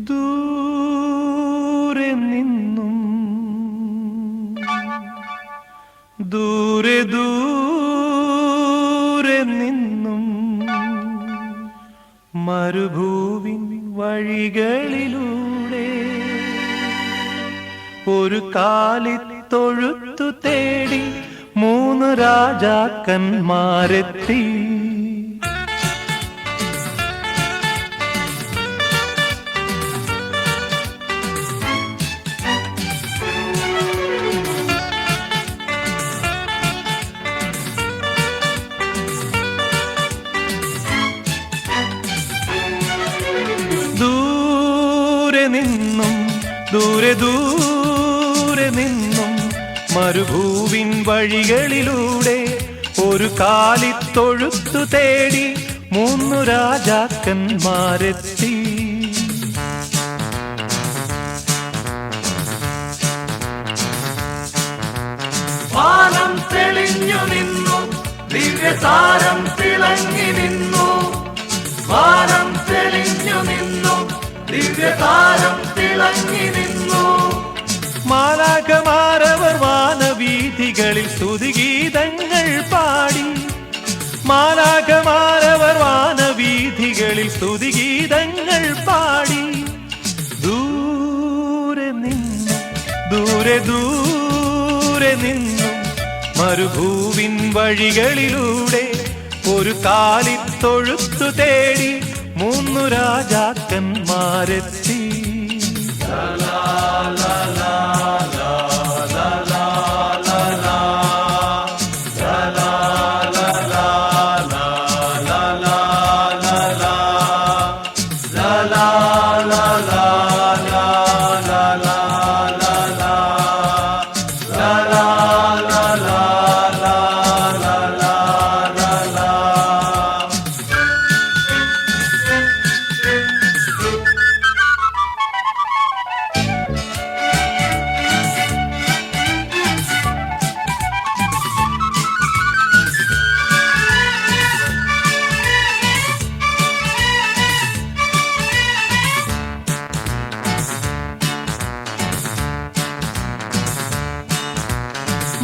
ദൂരെ നിന്നും ദൂരെ ദൂരെ നിന്നും മരുഭൂവിൻ വഴികളിലൂടെ ഒരു കാലിത്തൊഴുത്തു തേടി മൂന്ന് രാജാക്കന്മാരെത്തി. ദൂരെ നിന്നും ദൂരെ ദൂരെ നിന്നും മരുഭൂവിൻ വഴികളിലൂടെ ഒരു കാലിത്തൊഴുത്തു തേടി മൂന്നു രാജാക്കന്മാരെത്തി. വാനം തെളിഞ്ഞു നിന്നു, ദിവ്യതാരം തിളങ്ങി നിന്നു. വാനം തെളിഞ്ഞു നിന്നു, ദിവ്യതാരം തിളങ്ങി നിന്നു. മാലാഖമാരവർ വാനവീഥികളിൽ സ്തുതിഗീതങ്ങൾ പാടി. മാലാഖമാരവർ വാനവീഥികളിൽ സ്തുതിഗീതങ്ങൾ പാടി. ദൂരെ നിന്നും ദൂരെ ദൂരെ നിന്നും മരുഭൂവിൻ വഴികളിലൂടെ ഒരു കാലിത്തൊഴുത്തു തേടി മൂന്നു രാജാക്കന്മാരെത്തി.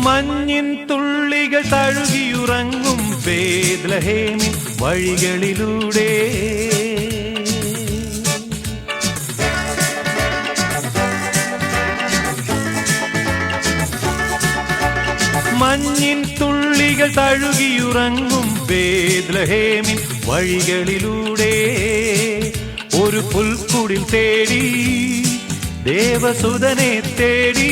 മഞ്ഞിൻ തുള്ളികൾ തഴുകിയുറങ്ങും ബേത്ലഹേമിൻ വഴികളിലൂടെ മഞ്ഞിൻ തുള്ളികൾ തഴുകിയുറങ്ങും ബേത്ലഹേമിൻ വഴികളിലൂടെ ഒരു പുൽക്കുടിൽ തേടി ദേവസുതനെ തേടി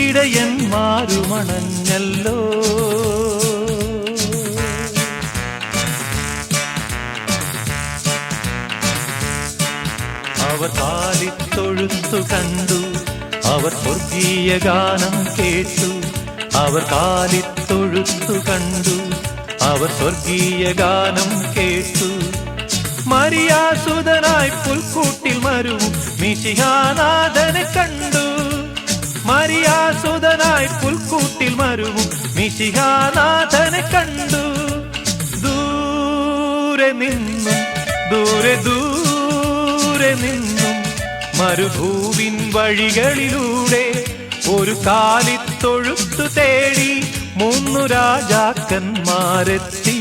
ഇടയന്മാരുമണഞ്ഞല്ലോ. അവർ കാലിത്തൊഴുത്തു കണ്ടു, അവർ സ്വർഗീയ ഗാനം കേട്ടു. അവർ കാലിത്തൊഴുത്തു കണ്ടു, അവർ സ്വർഗീയ ഗാനം കേട്ടു. മരിയാസുതനായി പുൽക്കൂട്ടിൽ മരുവും മിശിഹാനാഥനെ കണ്ടു. മരിയാസുതനായി പുൽക്കൂട്ടിൽ മരുവും മിശിഹാനാഥനെ കണ്ടു. ദൂരെ നിന്നും ദൂരെ ദൂരെ നിന്നും മരുഭൂവിൻ വഴികളിലൂടെ ഒരു കാലിത്തൊഴുത്തു തേടി മൂന്നു രാജാക്കന്മാരെത്തി.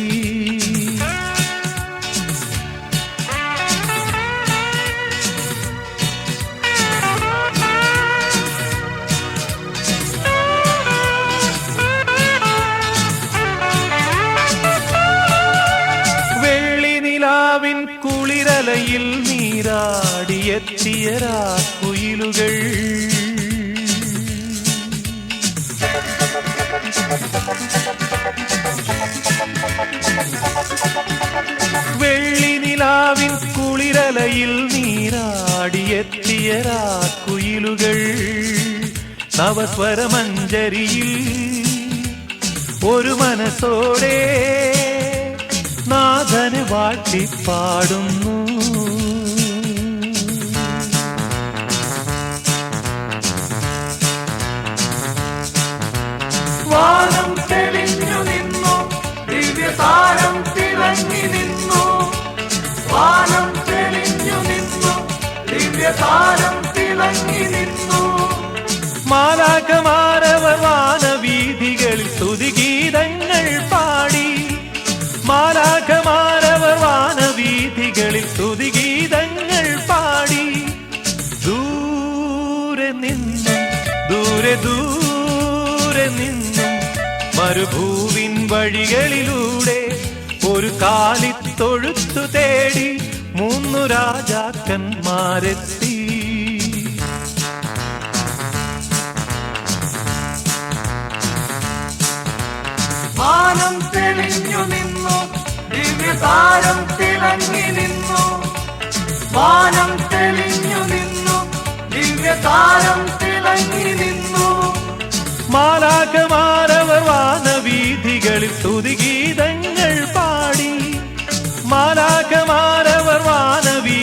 കുളിരലയിൽ നീരാടിയെത്തിയ രാക്കുയിലുകൾ വെള്ളി നിലാവിൻ കുളിരലയിൽ നീരാടിയെത്തിയ രാക്കുയിലുകൾ നവസ്വരമഞ്ജരിയിൽ ഒരു മനസ്സോടെ നാഥനെ വാഴ്ത്തിപ്പാടുന്നു. വാനം തെളിഞ്ഞു നിന്നു, ദിവ്യതാരം തിളങ്ങി നിന്നു. വാനം തെളിഞ്ഞു നിന്നു, ദിവ്യതാരം തിളങ്ങി നിന്നു. മാലാഖമാരവർ വാനവീഥികളിൽ സ്തുതിഗീതങ്ങൾ പാടി. മാലാഖമാരവർ വാനവീഥികളിൽ സ്തുതിഗീതങ്ങൾ പാടി. ദൂരെ നിന്നും ദൂരെ ദൂരെ നിന്നും മരുഭൂവിൻ വഴികളിലൂടെ ഒരു കാലിത്തൊഴുത്തു തേടി 3 രാജാക്കന്മാരെത്തി. വാനം തെളിഞ്ഞു നിന്നു, ദിവ്യതാരം തിളങ്ങി നിന്നു. വാനം തെളിഞ്ഞു നിന്നു, ദിവ്യതാരം തിളങ്ങി നിന്നു. മാലാഖമാരവർ വാനവീഥികളിൽ സ്തുതിഗീതങ്ങൾ പാടി. മാലാഖമാരവർ വാനവീഥികളിൽ